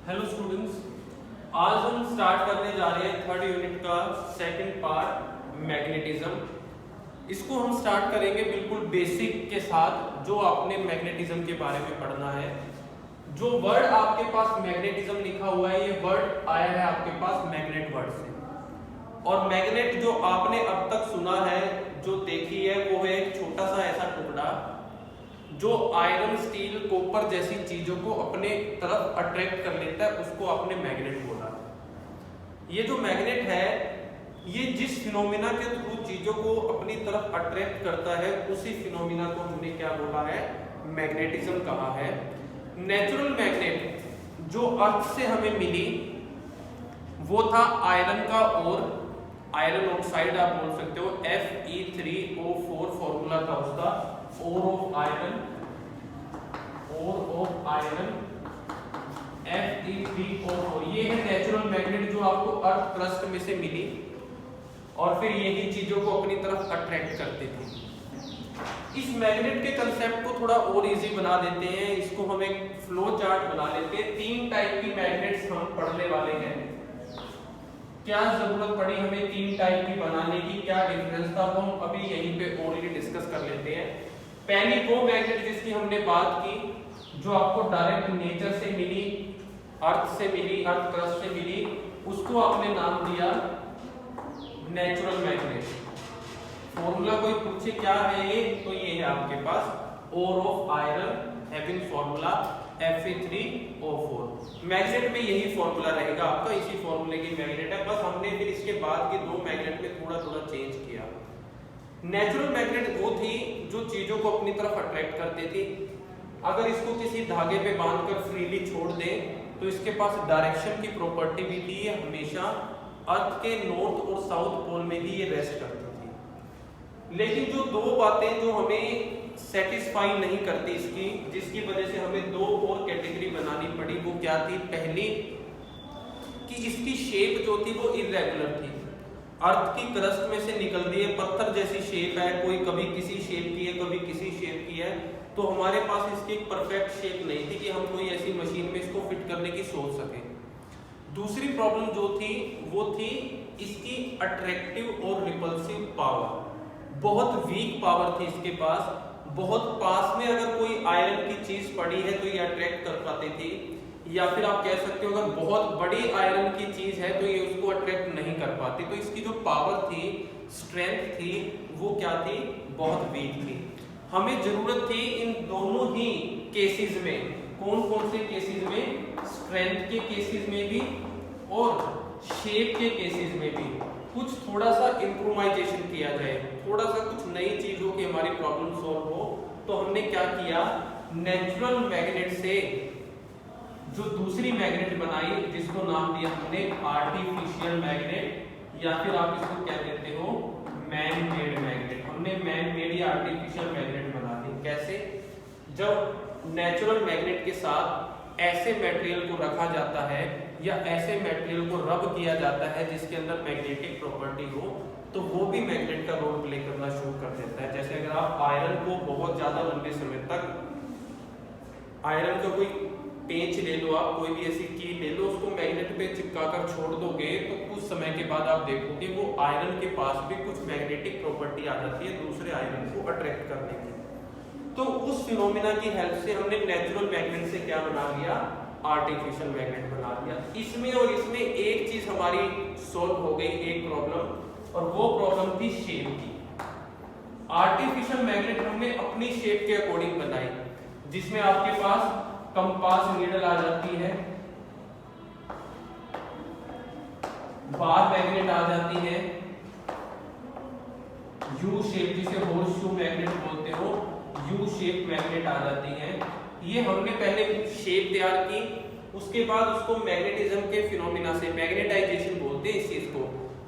Hello students, आज हम start करने जा रहे हैं थर्ड यूनिट का सेकंड पार्ट मैग्नेटिज्म। इसको हम स्टार्ट करेंगे बिल्कुल बेसिक के साथ, जो आपने मैग्नेटिज्म के बारे में पढ़ना है। जो वर्ड आपके पास मैग्नेटिज्म लिखा हुआ है, ये वर्ड आया है आपके पास मैग्नेट वर्ड से। और मैग्नेट जो आपने अब तक सुना है, जो देखी है, वो है एक छोटा सा ऐसा टुकड़ा जो आयरन, स्टील, कॉपर जैसी चीजों को अपने तरफ अट्रैक्ट कर लेता है, उसको आपने मैग्नेट बोला। ये जो मैग्नेट है, ये जिस फिनोमिना के थ्रू चीजों को अपनी तरफ अट्रैक्ट करता है, उसी फिनोमिना को हमने क्या बोला है, मैग्नेटिज्म कहा है। नेचुरल मैग्नेट जो अर्थ से हमें मिली वो था आयरन का ओर, आयरन ऑक्साइड आप बोल सकते हो, Fe3O4 फॉर्मूला था उसका, ओर ऑफ आयरन Fe3O4। ये है नेचुरल मैग्नेट जो आपको अर्थ क्रस्ट में से मिली और फिर यही चीजों को अपनी तरफ अट्रैक्ट करती थी। इस मैग्नेट के कंसेप्ट को थोड़ा और इजी बना देते हैं, इसको हम एक फ्लो चार्ट बना लेते हैं। 3 टाइप की मैग्नेट्स हम पढ़ने वाले हैं। क्या जरूरत पड़ी हमें 3 टाइप की बनाने की, क्या डिफरेंस था, वो हम अभी यहीं पे ओनली डिस्कस कर लेते हैं। पहली वो मैग्नेट जिसकी हमने बात की, जो आपको डायरेक्ट नेचर से मिली, अर्थ से मिली, अर्थ क्रस्ट से मिली, उसको आपने नाम दिया नेचुरल मैग्नेट। फॉर्मूला कोई पूछे क्या है ये, तो ये है आपके पास ore of iron having formula Fe3O4। Magnet में यही फॉर्मूला रहेगा आपका, इसी फॉर्मूले की मैग्नेट है। बस हमने फिर इसके बाद के 2 मैग्नेट में थोड़ा थोड़ा चेंज किया। नेचुरल मैग्नेट वो थी जो चीजों को अपनी तरफ अट्रैक्ट करती थी। अगर इसको किसी धागे पे बांधकर फ्रीली छोड़ दें तो इसके पास डायरेक्शन की प्रॉपर्टी भी थी, ये हमेशा अर्थ के नॉर्थ और साउथ पोल में भी ये रेस्ट करती थी। लेकिन जो 2 बातें जो हमें सेटिस्फाई नहीं करती इसकी, जिसकी वजह से हमें 2 और कैटेगरी बनानी पड़ी, वो क्या थी? पहली कि इसकी शेप जो थी वो इरेगुलर थी। अर्थ की क्रस्ट में से निकल रही है, पत्थर जैसी शेप है, कोई कभी किसी शेप की है, कभी किसी शेप की है, तो हमारे पास इसकी एक परफेक्ट शेप नहीं थी कि हम कोई ऐसी मशीन में इसको फिट करने की सोच सके। दूसरी प्रॉब्लम जो थी वो थी इसकी अट्रैक्टिव और रिपल्सिव पावर। बहुत वीक पावर थी इसके पास। बहुत पास में अगर कोई आयरन की चीज पड़ी है तो ये अट्रैक्ट कर पाती थी, या फिर आप कह सकते हो अगर बहुत बड़ी आयरन की चीज है तो ये उसको अट्रैक्ट नहीं कर पाती। तो इसकी जो पावर थी, स्ट्रेंथ थी, वो क्या थी? बहुत वीक थी। हमें जरूरत थी इन दोनों ही केसेस में। कौन कौन से केसेस में? स्ट्रेंथ के केसेस में भी और शेप के केसेस में भी कुछ थोड़ा सा इम्प्रोवाइजेशन किया जाए, थोड़ा सा कुछ नई चीज हो कि हमारी प्रॉब्लम सॉल्व हो। तो हमने क्या किया, नेचुरल मैग्नेट से जो दूसरी मैग्नेट बनाई, जिसको नाम दिया हमने आर्टिफिशियल मैग्नेट, या फिर आप इसको क्या कहते हो, मैन मेड मैग्नेट। हमने मैन मेड या आर्टिफिशियल मैग्नेट बना दी। कैसे? जब नेचुरल मैग्नेट के साथ ऐसे मटेरियल को रखा जाता है या ऐसे मटेरियल को रब किया जाता है जिसके अंदर मैग्नेटिक प्रॉपर्टी हो, तो वो भी मैग्नेट का रोल प्ले करना शुरू कर देता है। जैसे अगर आप आयरन को बहुत ज्यादा लंबे समय तक, आयरन का कोई पेंच ले लो, आप कोई भी ऐसी कील ले लो, उसको मैग्नेट पे चिपका कर छोड़ दोगे तो कुछ समय के बाद आप देखोगे वो आयरन के पास भी कुछ मैग्नेटिक प्रॉपर्टी आ जाती है दूसरे आयरन को अट्रैक्ट करने की। तो उस फिनोमिना की हेल्प से हमने नेचुरल मैग्नेट से क्या बना लिया, आर्टिफिशियल मैग्नेट बना दिया। इसमें और इसमें एक चीज हमारी सॉल्व हो गई, एक प्रॉब्लम, और वो प्रॉब्लम थी शेप की। आर्टिफिशियल मैग्नेट हमने अपनी शेप के अकॉर्डिंग बनाई, जिसमें आपके पास कंपास नीडल आ जाती है, बार मैग्नेट आ जाती है, यू शेप जिसे हॉर्स शू मैग्नेट बोलते हो, यू शेप मैग्नेट आ जाती है। ये हमने पहले शेप तैयार की, उसके बाद उसको मैग्नेटिज्म के फिनोमिना से, मैग्नेटाइजेशन बोलते हैं इस चीज को,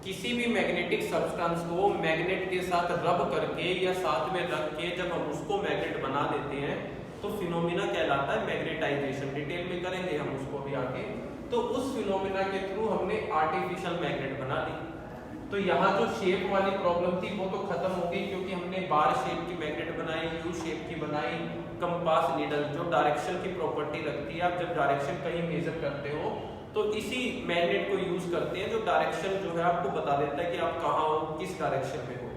किसी भी मैग्नेटिक सब्सटेंस को मैग्नेट के साथ रब करके या साथ में रख के जब हम उसको मैग्नेट बना देते हैं तो फिनोमिना कहलाता है मैग्नेटाइजेशन। डिटेल में करेंगे हम उसको भी आगे। तो उस फिनोमिना के थ्रू हमने आर्टिफिशियल मैग्नेट बना दी। तो यहाँ जो शेप वाली प्रॉब्लम थी वो तो खत्म हो गई, क्योंकि हमने बार शेप की मैग्नेट बनाई, यू शेप की बनाई, कंपास नीडल जो डायरेक्शन की प्रॉपर्टी रखती है, आप जब डायरेक्शन कहीं मेजर करते हो तो इसी मैग्नेट को यूज करते हैं जो डायरेक्शन जो है आपको बता देता है कि आप कहाँ हो, किस डायरेक्शन में हो।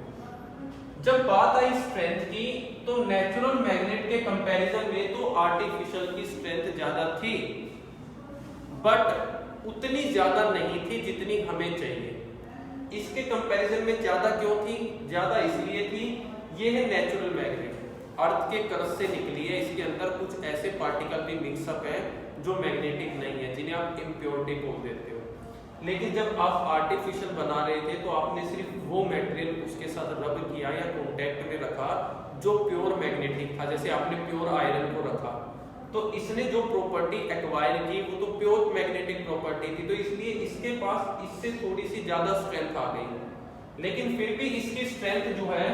जब बात आई स्ट्रेंथ की तो नेचुरल मैग्नेट के कंपैरिजन में तो आर्टिफिशियल की स्ट्रेंथ ज्यादा थी, बट उतनी ज्यादा नहीं थी जितनी हमें चाहिए। इसके कंपैरिजन में ज्यादा क्यों थी? ज्यादा इसलिए थी, ये है नेचुरल मैग्नेट, अर्थ के क्रस्ट से निकली है, इसके अंदर कुछ ऐसे पार्टिकल भी मिक्सअप है जो मैग्नेटिक नहीं है, जिन्हें आप इम्प्योरिटी बोल देते हो। लेकिन जब आप आर्टिफिशियल बना रहे थे तो आपने सिर्फ वो मटेरियल उसके साथ रब किया या कॉन्टेक्ट में रखा जो प्योर मैग्नेटिक था, जैसे आपने प्योर आयरन को रखा, तो इसने जो प्रॉपर्टी एक्वायर की वो तो प्योर मैग्नेटिक प्रॉपर्टी थी, तो इसलिए इसके पास इससे थोड़ी सी ज्यादा स्ट्रेंथ आ गई। लेकिन फिर भी इसकी स्ट्रेंथ जो है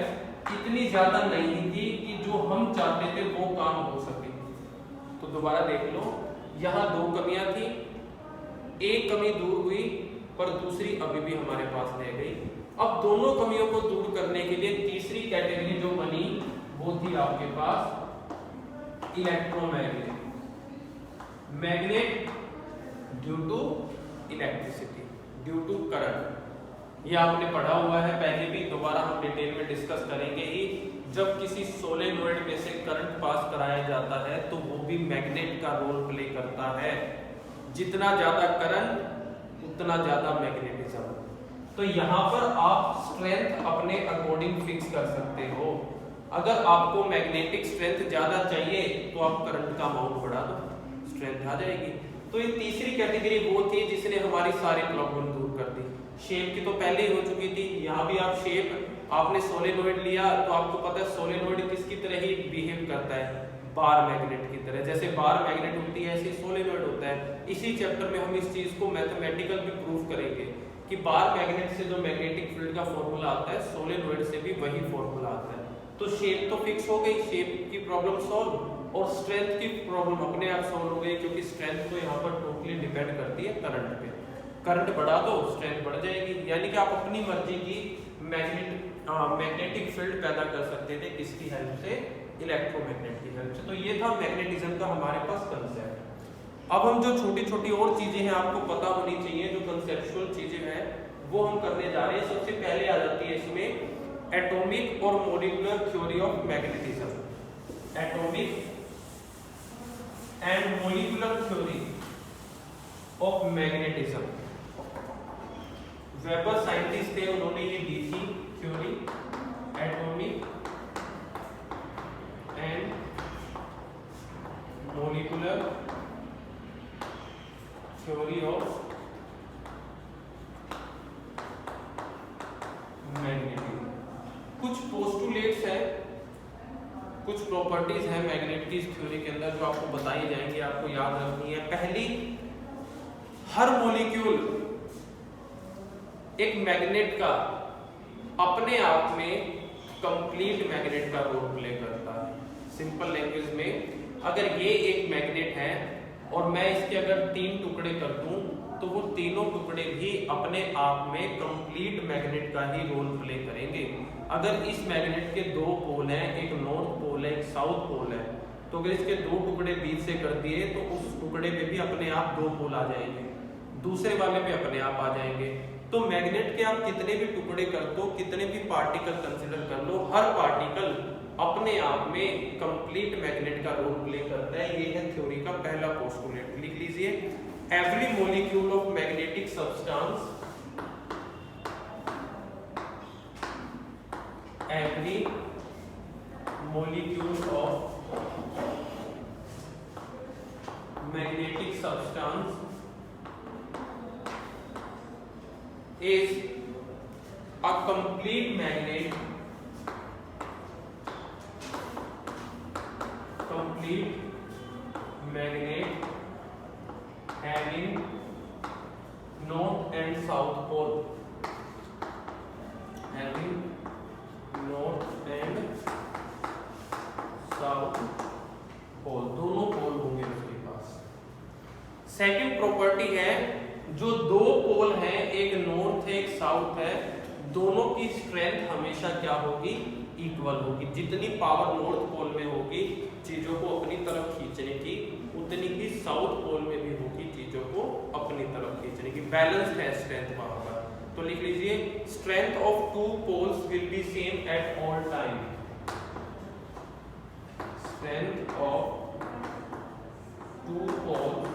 इतनी ज्यादा नहीं थी कि जो हम चाहते थे वो काम हो सके। तो दोबारा देख लो, यहाँ दो कमियां थी, एक कमी दूर हुई पर दूसरी अभी भी हमारे पास रह गई। अब दोनों कमियों को दूर करने के लिए तीसरी कैटेगरी जो बनी वो थी आपके पास electromagnet, magnet due to electricity, due to current. ये आपने पढ़ा हुआ है पहले भी, दोबारा हम डिटेल में डिस्कस करेंगे ही। जब किसी सोलेनॉइड में से करंट पास कराया जाता है तो वो भी मैग्नेट का रोल प्ले करता है, जितना ज्यादा करंट उतना ज्यादा मैग्नेटिज्म। तो यहाँ पर आप स्ट्रेंथ अपने अकॉर्डिंग फिक्स कर सकते हो। अगर आपको मैग्नेटिक स्ट्रेंथ ज्यादा चाहिए तो आप करंट का अमाउंट बढ़ा दो, स्ट्रेंथ आ जाएगी। तो ये तीसरी कैटेगरी वो थी जिसने हमारी सारी प्रॉब्लम दूर कर दी। शेप की तो पहले ही हो चुकी थी, यहाँ भी आप शेप आपने सोलेनॉइड लिया तो आपको पता है सोलेनॉइड किसकी तरह ही बिहेव करता है, बार मैग्नेट की तरह। जैसे बार मैग्नेट होती है ऐसे सोलेनॉइड होता है। इसी चैप्टर में हम इस चीज को मैथमेटिकल भी प्रूव करेंगे कि बार मैग्नेट से जो मैग्नेटिक फील्ड का फॉर्मूला आता है सोलेनॉइड से भी वही फॉर्मूला आता है। तो शेप तो फिक्स हो गई, शेप की प्रॉब्लम सॉल्व, और स्ट्रेंथ की प्रॉब्लम अपने आप सॉल्व हो गई, क्योंकि स्ट्रेंथ तो यहाँ पर टोटली डिपेंड करती है करंट पे। करंट बढ़ा दो स्ट्रेंथ बढ़ जाएगी, यानी कि आप अपनी मर्जी की मैग्नेटिक फील्ड पैदा कर सकते थे, किसकी हेल्प से? इलेक्ट्रोमैग्नेट की हेल्प से। तो ये था मैग्नेटिज्म का हमारे पास कंसेप्ट। अब हम जो छोटी छोटी और चीजें हैं आपको पता होनी चाहिए, जो कंसेप्चुअल चीजें हैं वो हम करने जा रहे हैं। सबसे पहले आ जाती है इसमें एटॉमिक और molecular theory of magnetism, atomic and molecular theory of magnetism. Weber scientist थे, उन्होंने ये दी थी theory, atomic and molecular theory of magnetism. कुछ पोस्टुलेट्स हैं, कुछ प्रॉपर्टीज हैं मैग्नेट की थ्योरी के अंदर जो आपको बताई जाएंगी, आपको याद रखनी है। पहली, हर मॉलिक्यूल एक मैग्नेट का अपने आप में कंप्लीट मैग्नेट का रोल प्ले करता है। सिंपल लैंग्वेज में, अगर ये एक मैग्नेट है और मैं इसके अगर 3 टुकड़े कर दूं तो वो तीनों टुकड़े भी अपने आप में कंप्लीट मैग्नेट का ही रोल प्ले करेंगे। अगर इस मैग्नेट के 2 पोल हैं, एक नॉर्थ पोल है, एक साउथ पोल है, तो अगर इसके 2 टुकड़े बीच से कर दिए तो उस टुकड़े पे भी अपने आप 2 पोल आ जाएंगे, दूसरे वाले पे अपने आप आ जाएंगे। तो मैग्नेट के आप कितने भी टुकड़े कर दो, कितने भी पार्टिकल कंसीडर कर लो, हर पार्टिकल अपने आप में कंप्लीट मैग्नेट का रोल प्ले करता है। ये है थ्योरी का पहला पोस्टुलेट, लिख लीजिए। Every molecule of magnetic substance, every molecule of magnetic substance is a complete magnet, having north and south pole, having north and south pole, दोनों पोल होंगे उसके पास। सेकंड प्रॉपर्टी है, जो 2 पोल हैं, एक नॉर्थ है एक साउथ है, दोनों की स्ट्रेंथ हमेशा क्या होगी? इक्वल होगी। जितनी पावर नॉर्थ पोल में होगी चीजों को अपनी तरफ खींचने की, उतनी ही साउथ पोल में भी होगी चीजों को अपनी तरफ खींचने की। बैलेंस्ड है स्ट्रेंथ वहां पर। तो लिख लीजिए strength of two poles will be same at all time. Strength of two poles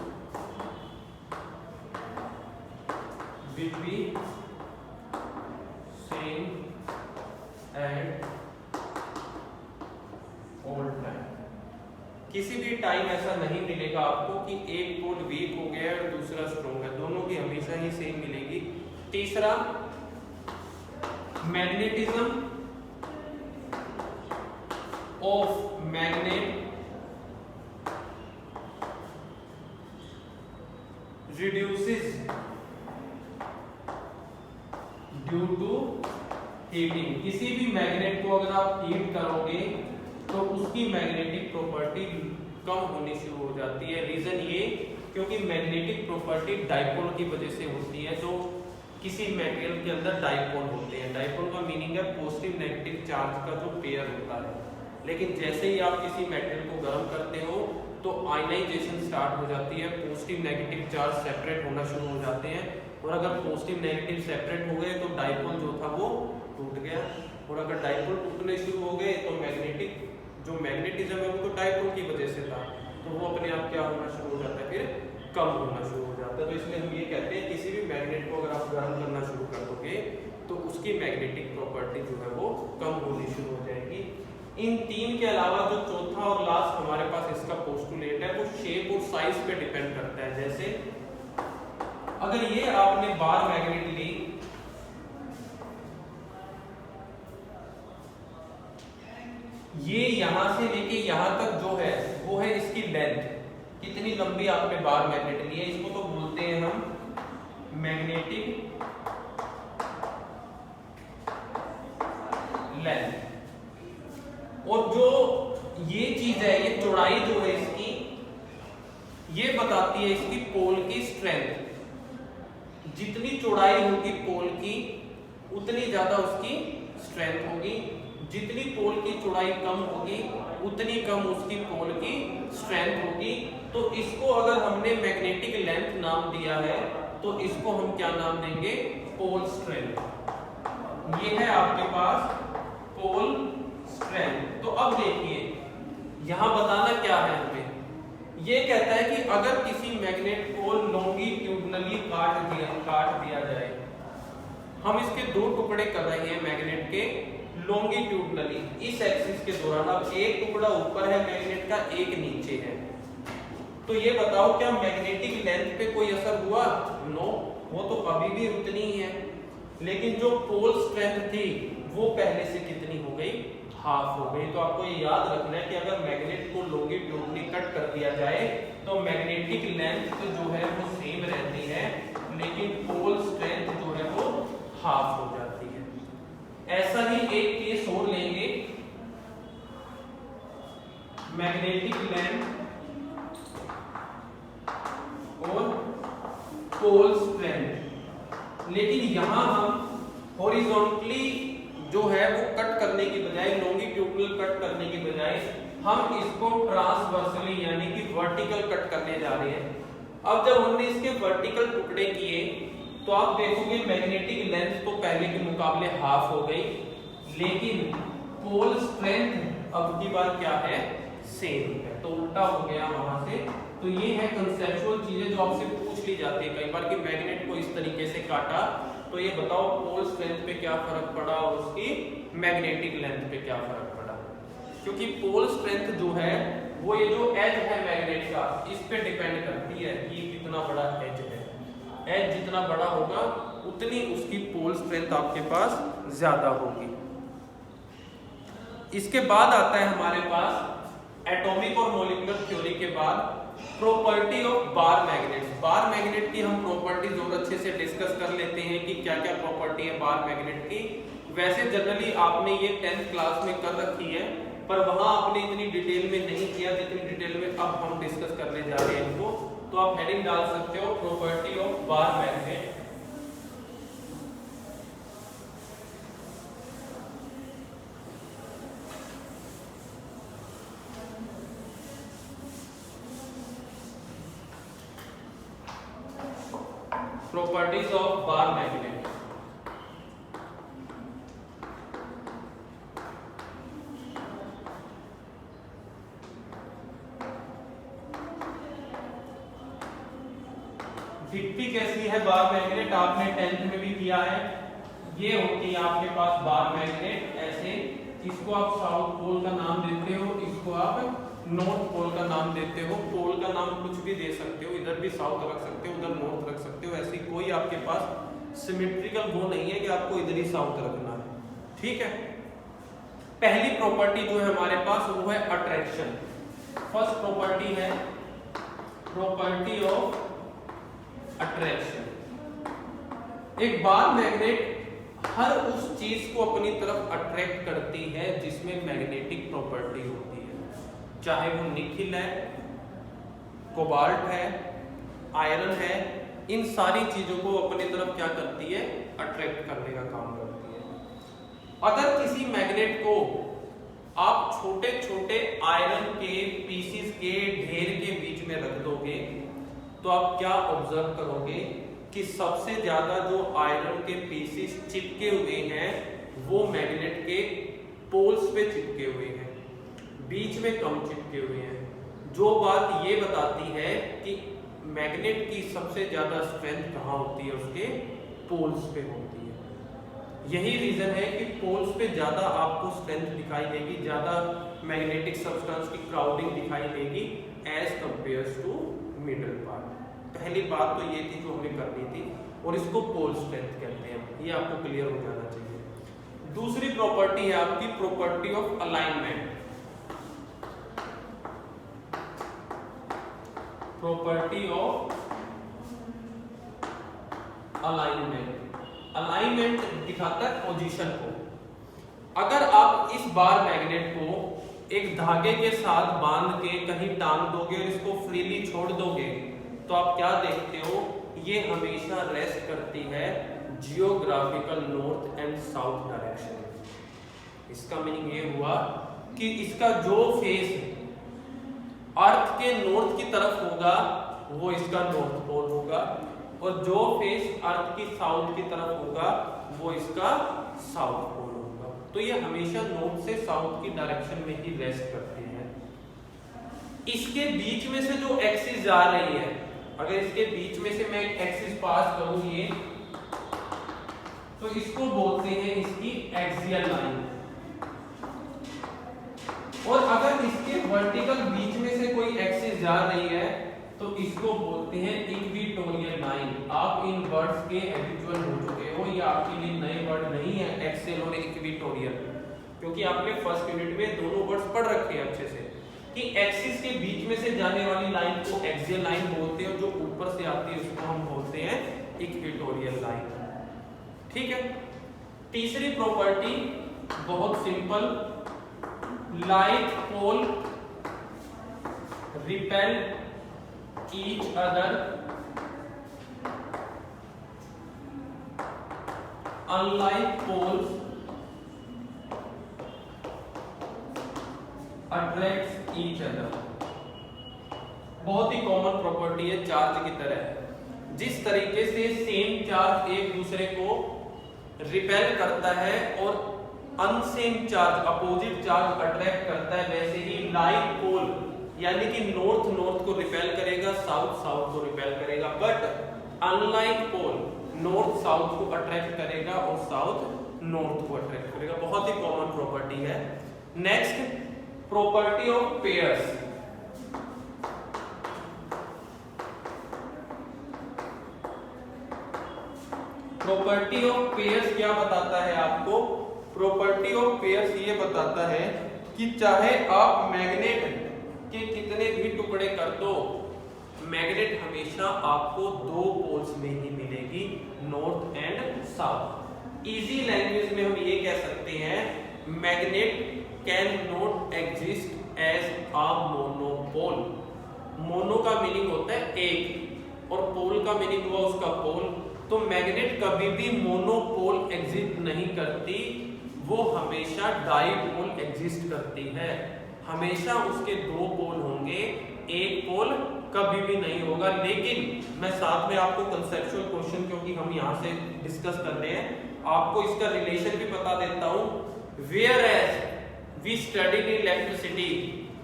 will be same at all time। किसी भी टाइम ऐसा नहीं मिलेगा आपको कि एक पोल वीक हो गया और दूसरा स्ट्रॉन्ग है, दोनों की हमेशा ही सेम मिलेगी। तीसरा, magnetism of magnet reduces due to heating. किसी भी मैग्नेट को अगर आप हीट करोगे तो उसकी मैग्नेटिक प्रॉपर्टी कम होनी शुरू हो जाती है। रीजन ये क्योंकि मैग्नेटिक प्रॉपर्टी डाइपोल की वजह से होती है। तो किसी मटेरियल के अंदर डाइपोल होते हैं। डाइपोल का मीनिंग है पॉजिटिव नेगेटिव चार्ज का जो पेयर होता है। लेकिन जैसे ही आप किसी मटेरियल को गर्म करते हो तो आयनाइजेशन स्टार्ट हो जाती है, पॉजिटिव नेगेटिव चार्ज सेपरेट होना शुरू हो जाते हैं। और अगर पॉजिटिव नेगेटिव सेपरेट हो गए तो डाइपोल जो था वो टूट गया। और अगर डाइपोल टूटने शुरू हो गए तो मैग्नेटिक जो मैग्नेटिज्म है वो तो डाइपोल की वजह से था, तो वो अपने आप क्या होना शुरू हो जाता है, फिर कम होना शुरू हो जाता है। तो इसलिए हम ये कहते हैं किसी भी मैग्नेट को अगर आप गर्म करना शुरू कर दोगे तो उसकी मैग्नेटिक प्रॉपर्टी जो है वो कम होनी शुरू हो जाएगी। इन तीन के अलावा जो चौथा और लास्ट हमारे पास इसका पोस्टुलेट है वो शेप और साइज पे डिपेंड करता है। जैसे अगर ये आपने बार मैग्नेट ली, ये यहां से लेके यहां तक जो है वो है इसकी लेंथ, कितनी लंबी आपने बार मैग्नेट ली है, इसको तो बोलते हैं हम मैग्नेटिक लेंथ। और जो ये चीज है, ये चौड़ाई जो है इसकी, ये बताती है इसकी पोल की स्ट्रेंथ। जितनी चौड़ाई होगी पोल की उतनी ज्यादा उसकी स्ट्रेंथ होगी। जितनी पोल की चौड़ाई कम होगी उतनी कम उसकी पोल की स्ट्रेंथ होगी। तो इसको अगर हमने मैग्नेटिक लेंथ नाम दिया है तो इसको हम क्या नाम देंगे, पोल स्ट्रेंथ। ये है आपके पास पोल स्ट्रेंथ। तो अब देखिए यहां बताना क्या है हमें, ये कहता है कि अगर किसी मैग्नेट को लॉन्गिट्यूडनली काट दिया जाए, हम इसके दो टुकड़े कर रहे हैं मैग्नेट के लॉन्गिट्यूडनली इस एक्सिस के दौरान। अब एक टुकड़ा ऊपर है मैग्नेट का, एक नीचे है, तो ये बताओ क्या मैग्नेटिक लेंथ पे कोई असर हुआ? नो, वो तो अभी भी उतनी ही है। लेकिन जो पोल स्ट्रेंथ थी वो पहले से कितनी हो गई, हाफ हो गई। तो आपको ये याद रखना है कि अगर मैग्नेट को लॉन्गिट्यूडनली कट कर दिया जाए तो मैग्नेटिक लेंथ जो है वो सेम रहती है, लेकिन पोल स्ट्रेंथ जो है वो हाफ हो जाती है। ऐसा ही एक केस और लेंगे, मैग्नेटिक लेंथ और पोल स्ट्रेंथ। लेकिन यहां हम हॉरिजॉन्टली जो है वो कट करने की बजाय, लॉन्गिट्यूडनल कट करने की बजाय हम इसको ट्रांसवर्सली यानी कि वर्टिकल कट करने जा रहे हैं। अब जब हमने इसके वर्टिकल टुकड़े किए तो आप देखोगे मैग्नेटिक लेंथ तो पहले के मुकाबले हाफ हो गई, लेकिन पोल स्ट्रेंथ अब की बार क्या है, सेम है। तो उल्टा हो गया वहां से। तो ये है कंसेप्चुअल चीजें जो आपसे पूछ ली जाती है कई बार कि मैग्नेट को इस तरीके से काटा तो ये बताओ पोल स्ट्रेंथ पे क्या फर्क पड़ा और उसकी मैग्नेटिक लेंथ पे क्या फर्क पड़ा। क्योंकि पोल स्ट्रेंथ जो है वो ये जो एज है मैग्नेट का, इस पे डिपेंड करती है कि कितना बड़ा एज है। एज जितना बड़ा होगा उतनी उसकी पोल स्ट्रेंथ आपके पास ज्यादा होगी। इसके बाद आता है हमारे पास एटॉमिक और मॉलिक्यूलर थ्योरी के बाद property of bar magnets. Bar magnet की हम प्रॉपर्टीज और अच्छे से डिस्कस कर लेते हैं कि क्या क्या प्रॉपर्टी है बार मैग्नेट की। वैसे जनरली आपने ये 10th क्लास में कर रखी है, पर वहां आपने इतनी डिटेल में नहीं किया जितनी डिटेल में अब हम डिस्कस करने जा रहे हैं इनको। तो आप हेडिंग डाल सकते हो property of bar magnet. Properties of bar magnet. दिखती कैसी है बार मैग्नेट, आपने 10th में भी किया है। ये होती है आपके पास बार मैग्नेट ऐसे, इसको आप साउथ पोल का नाम देते हो, इसको आप नॉर्थ पोल का नाम देते हो। पोल का नाम कुछ भी दे सकते हो, इधर भी साउथ रख सकते हो, उधर नॉर्थ रख सकते हो। ऐसी कोई आपके पास सिमेट्रिकल वो नहीं है कि आपको इधर ही साउथ रखना है, ठीक है। पहली प्रॉपर्टी जो है हमारे पास वो है अट्रैक्शन। फर्स्ट प्रॉपर्टी है प्रॉपर्टी ऑफ अट्रैक्शन। एक बार मैग्नेट हर उस चीज को अपनी तरफ अट्रैक्ट करती है जिसमें मैग्नेटिक प्रॉपर्टी होती है, चाहे वो निकिल है, कोबाल्ट है, आयरन है, इन सारी चीजों को अपनी तरफ क्या करती है, अट्रैक्ट करने का काम करती है। अगर किसी मैग्नेट को आप छोटे छोटे आयरन के पीसीस के ढेर के बीच में रख दोगे तो आप क्या ऑब्जर्व करोगे कि सबसे ज्यादा जो आयरन के पीसेस चिपके हुए हैं वो मैग्नेट के पोल्स पे चिपके हुए हैं, बीच में कम चिपके हुए हैं। जो बात ये बताती है कि मैग्नेट की सबसे ज्यादा स्ट्रेंथ कहाँ होती है, उसके पोल्स पे होती है। यही रीजन है कि पोल्स पे ज्यादा आपको स्ट्रेंथ दिखाई देगी, ज्यादा मैग्नेटिक सब्सटेंस की क्राउडिंग दिखाई देगी as compares to middle part. पहली बात तो ये थी जो हमें करनी थी, और इसको पोल स्ट्रेंथ कहते हैं, ये आपको क्लियर हो जाना चाहिए। दूसरी प्रॉपर्टी है आपकी property of alignment. Property of alignment, alignment दिखाता है पोजीशन को। अगर आप इस बार मैग्नेट को एक धागे के साथ बांध के कहीं टांग दोगे और इसको फ्रीली छोड़ दोगे तो आप क्या देखते हो, ये हमेशा रेस्ट करती है geographical north and south direction. इसका मीनिंग ये हुआ कि इसका जो फेस अर्थ के नॉर्थ की तरफ होगा वो इसका नॉर्थ पोल होगा, और जो फेस अर्थ की साउथ की तरफ होगा वो इसका साउथ पोल होगा। तो ये हमेशा नॉर्थ से साउथ की डायरेक्शन में ही रेस्ट करती है। इसके बीच में से जो एक्सिस जा रही है, अगर इसके बीच में से मैं एक्सिस पास करूं ये, तो इसको बोलते हैं इसकी एक्सियल लाइन। और अगर इसके वर्टिकल बीच में से कोई एक्सिस जा रही है तो इसको बोलते हैं इक्वेटोरियल लाइन। आप इन वर्ड्स के हैबिचुअल हो चुके हो, ये आपके लिए नए वर्ड नहीं है एक्सियल और इक्वेटोरियल, क्योंकि आपने फर्स्ट यूनिट में दोनों वर्ड्स पढ़ रखे हैं अच्छे से कि एक्सिस के बीच में से जाने वाली लाइन को एक्सियल लाइन बोलते हैं, और जो ऊपर से आती है उसको हम बोलते हैं इक्वेटोरियल लाइन, ठीक है। तीसरी प्रॉपर्टी बहुत simple, like pole repel each other unlike poles attracts each other. बहुत ही कॉमन प्रॉपर्टी है चार्ज की तरह। जिस तरीके से सेम चार्ज एक दूसरे को रिपेल करता है और unsame charge opposite charge attract करता है, वैसे ही लाइक पोल यानी कि नॉर्थ नॉर्थ को रिपेल करेगा, साउथ साउथ को रिपेल करेगा, but unlike pole north south को अट्रैक्ट करेगा और साउथ नॉर्थ को अट्रैक्ट करेगा। बहुत ही कॉमन प्रॉपर्टी है। Next property of pairs. Property of pairs क्या बताता है आपको? प्रॉपर्टी ऑफ पेयर्स ये बताता है कि चाहे आप मैग्नेट के कितने भी टुकड़े कर दो, मैग्नेट हमेशा आपको दो पोल्स में ही मिलेगी, north and south. Easy language में हम ये कह सकते हैं, magnet can not exist as a monopole. Mono का मीनिंग होता है एक, और पोल का मीनिंग हुआ उसका पोल। तो मैग्नेट कभी भी मोनोपोल एग्जिस्ट नहीं करती, वो हमेशा डाईपोल एग्जिस्ट करती है। हमेशा उसके दो पोल होंगे, एक पोल कभी भी नहीं होगा। लेकिन मैं साथ में आपको कंसेप्चुअल क्वेश्चन, क्योंकि हम यहाँ से डिस्कस कर रहे हैं, आपको इसका रिलेशन भी बता देता हूँ। Whereas we study in electricity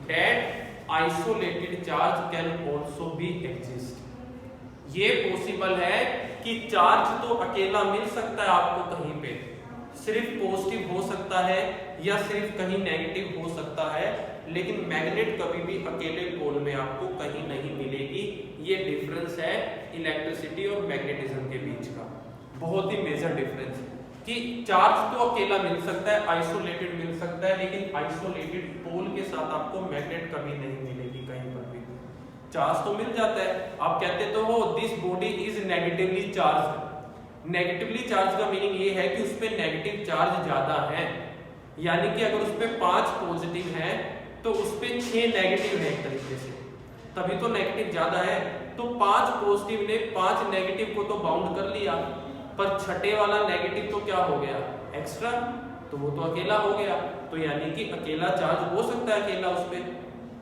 that isolated charge can also be exist. ये पॉसिबल है कि चार्ज तो अकेला मिल सकता है आपको, कहीं पे सिर्फ पॉजिटिव हो सकता है या सिर्फ कहीं नेगेटिव हो सकता है, लेकिन मैग्नेट कभी भी अकेले पोल में आपको कहीं नहीं मिलेगी। ये डिफरेंस है इलेक्ट्रिसिटी और मैग्नेटिज्म के बीच का, बहुत ही मेजर डिफरेंस, कि चार्ज तो अकेला मिल सकता है, आइसोलेटेड मिल सकता है, लेकिन आइसोलेटेड पोल के साथ आपको मैग्नेट कभी नहीं मिलेगी कहीं पर भी। चार्ज तो मिल जाता है, आप कहते तो हो this body is negatively charge. Negatively charge का मीनिंग ये है कि उस पे नेगेटिव चार्ज ज्यादा है, यानी कि अगर उस पे 5 पॉजिटिव है तो उस पे 6 नेगेटिव है एक तरीके से, तभी तो नेगेटिव ज्यादा है। तो 5 पॉजिटिव ने 5 नेगेटिव को तो बाउंड कर लिया, पर छठे वाला नेगेटिव तो क्या हो गया, एक्स्ट्रा, तो वो तो अकेला हो गया। तो यानी कि अकेला चार्ज हो सकता है अकेला उस पे,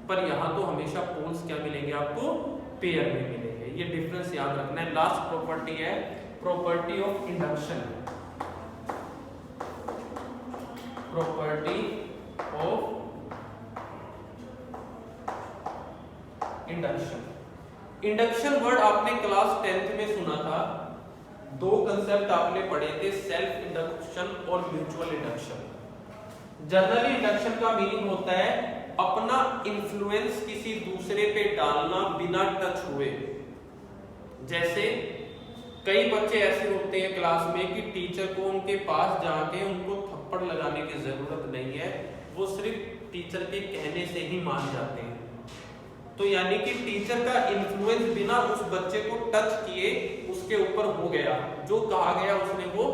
पर यहाँ तो हमेशा पोल्स क्या मिलेंगे आपको, पेयर में मिलेंगे। ये डिफरेंस याद रखना है। लास्ट प्रॉपर्टी है property of induction. Property of induction. Induction word आपने क्लास 10th में सुना था। 2 कंसेप्ट आपने पढ़े थे, सेल्फ इंडक्शन और म्यूचुअल इंडक्शन। जनरली इंडक्शन का मीनिंग होता है अपना इन्फ्लुएंस किसी दूसरे पे डालना बिना टच हुए। जैसे कई बच्चे ऐसे होते हैं क्लास में कि टीचर को उनके पास जाके उनको थप्पड़ लगाने की जरूरत नहीं है, वो सिर्फ टीचर के कहने से ही मान जाते हैं। तो यानी कि टीचर का इन्फ्लुएंस बिना उस बच्चे को टच किए उसके ऊपर हो गया, जो कहा गया उसने वो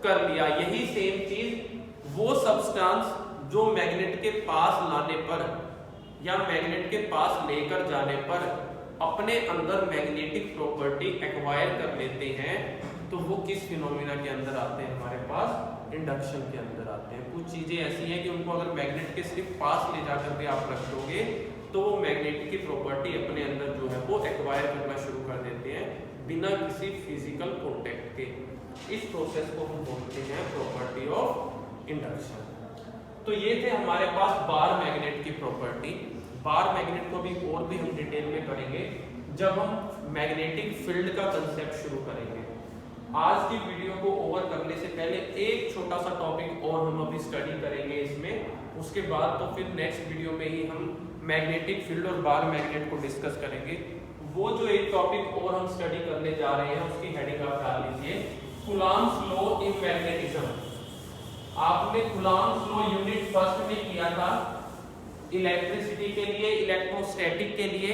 कर लिया। यही सेम चीज वो सब्सटेंस जो मैग्नेट के पास लाने पर या मैग्नेट के पास लेकर जाने पर अपने अंदर मैग्नेटिक प्रॉपर्टी एक्वायर कर लेते हैं, तो वो किस फिनोमिना के अंदर आते हैं, हमारे पास इंडक्शन के अंदर आते हैं। कुछ चीजें ऐसी हैं कि उनको अगर मैग्नेट के सिर्फ पास ले जाकर के आप रख दोगे तो वो मैग्नेट की प्रॉपर्टी अपने अंदर जो है वो एक्वायर करना शुरू कर देते हैं बिना किसी फिजिकल कॉन्टेक्ट के। इस प्रोसेस को हम बोलते हैं प्रॉपर्टी ऑफ इंडक्शन। तो ये थे हमारे पास बार मैग्नेट की प्रॉपर्टी। बार मैग्नेट को भी और भी हम डिटेल में करेंगे जब हम मैग्नेटिक फील्ड का कंसेप्ट शुरू करेंगे। आज की वीडियो को ओवर करने से पहले एक छोटा सा टॉपिक और हम अभी स्टडी करेंगे इसमें, उसके बाद तो फिर नेक्स्ट वीडियो में ही हम मैग्नेटिक फील्ड और बार मैग्नेट को डिस्कस करेंगे। वो जो एक टॉपिक और हम स्टडी करने जा रहे हैं उसकी हेडिंग आप डाल लीजिए, कूलॉम्स लॉ इन मैग्नेटिज्म। आपने कूलॉम्स लॉ यूनिट फर्स्ट में किया था इलेक्ट्रिसिटी के लिए, इलेक्ट्रोस्टैटिक के लिए।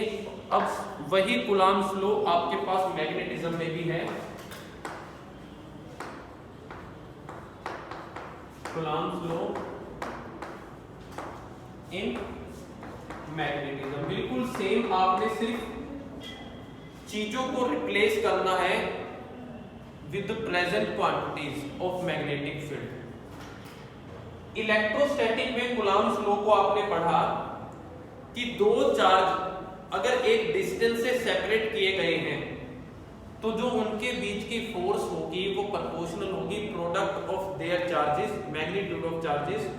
अब वही कूलॉम्स लॉ आपके पास मैग्नेटिज्म में भी है। कूलॉम्स लॉ इन मैग्नेटिज्म बिल्कुल सेम, आपने सिर्फ चीजों को रिप्लेस करना है with present quantities of magnetic field. Electrostatic में कूलॉम्स लॉ को आपने पढ़ा कि 2 चार्ज अगर एक डिस्टेंस से सेपरेट किए गए हैं तो जो उनके बीच की फोर्स होगी वो प्रोपोर्शनल होगी product of there charges, magnitude of charges,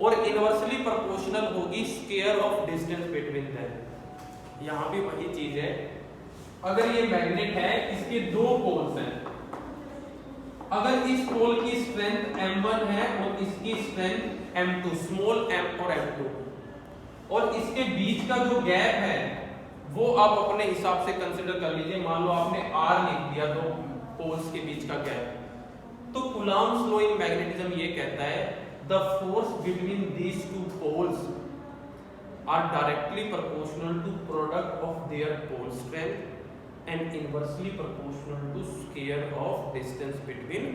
और इनवर्सली प्रोपोर्शनल होगी square of distance between them. यहां भी वही चीज है, अगर ये मैग्नेट है, इसके 2 पोल्स हैं, अगर इस पोल की स्ट्रेंथ m1 है और इसकी स्ट्रेंथ m2, स्मॉल m और m2, और इसके बीच का जो गैप है वो आप अपने हिसाब से कंसीडर कर लीजिए। मान लो आपने r लिख दिया 2 पोल्स के बीच का गैप। तो कूलॉम्स लॉ इन मैग्नेटिज्म ये कहता है the force between these 2 poles are directly proportional to product of their pole strength and inversely proportional to square of distance between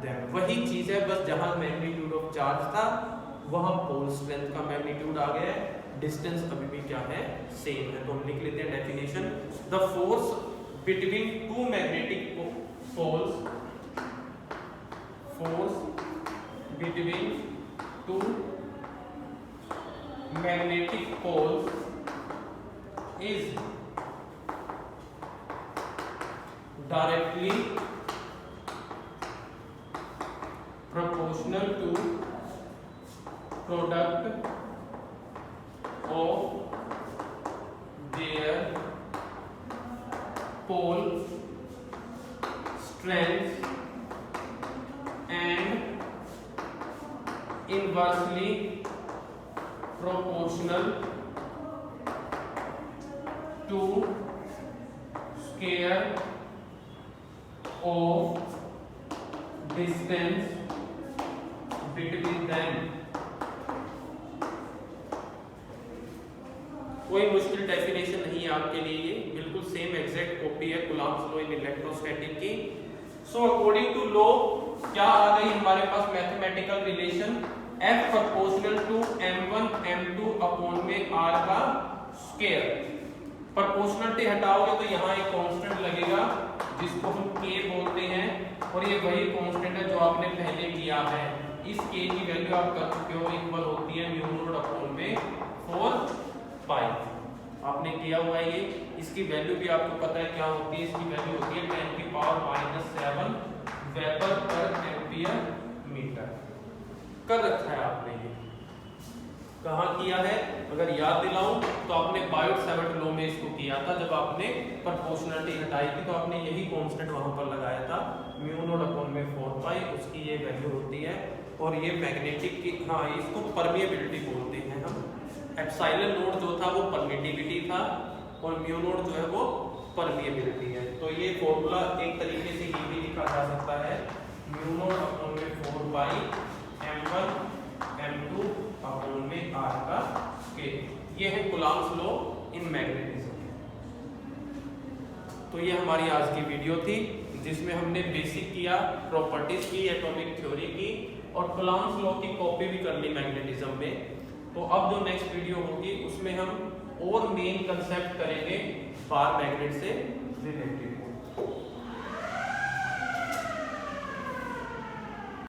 them. वही चीज है, बस जहां मैग्नीट्यूड ऑफ चार्ज था वहां पोल स्ट्रेंथ का मैग्नीट्यूड आ गया है, डिस्टेंस अभी भी क्या है, सेम है। तो हम लिख लेते हैं definition, the force between 2 magnetic poles, force between 2 magnetic poles is directly proportional to product of their pole strength and inversely proportional to square of distance between them। कोई मुश्किल डेफिनेशन नहीं है आपके लिए, ये बिल्कुल सेम एग्जैक्ट कॉपी है Coulomb's law in electrostatic की। सो अकॉर्डिंग टू लॉ क्या आ गई हमारे पास mathematical relation, F proportional to m1 m2 upon में r का स्क्वायर। प्रोपोर्शनलिटी हटाओगे तो यहाँ एक कांस्टेंट लगेगा जिसको हम k बोलते हैं, और ये वही कांस्टेंट है जो आपने पहले किया है। इस k की वैल्यू आप कर चुके हो, इक्वल होती है म्यू नॉट अपॉन में 4 पाई, आपने किया हुआ है ये। इसकी वैल्यू भी आपको पता है क्या होती है, इसकी वैल्यू होती है 10 की पावर -7 वेपर पर एम्पियर मीटर। कर रखा है आपने, ये कहाँ किया है अगर याद दिलाऊं तो आपने बायोट-सैवर्ट लॉ में इसको किया था, जब आपने प्रोपोर्शनलिटी हटाई थी तो आपने यही कांस्टेंट वहां पर लगाया था म्यू नॉट अपॉन में 4 पाई, उसकी ये वैल्यू होती है। और ये मैग्नेटिक की, हाँ इसको परमिएबिलिटी बोलते हैं हम। एप्सिलॉन नोट जो था वो परमिटिविटी था और म्यू नोट जो है वो परमिएबिलिटी है। तो ये फॉर्मूला एक तरीके से ये भी लिखा जा सकता है म्यू नोट अपॉन में 4 पाई m1 m2 अपॉन में r का स्क्वायर। ये है कूलॉम्स लॉ इन मैग्नेटिज्म। तो ये हमारी आज की वीडियो थी जिसमें हमने बेसिक किया, प्रॉपर्टीज की, एटॉमिक थ्योरी की और कूलॉम्स लॉ की कॉपी भी कर ली मैग्नेटिज्म में। तो अब जो नेक्स्ट वीडियो होगी उसमें हम और मेन कंसेप्ट करेंगे बार मैग्नेट से रिलेटेड।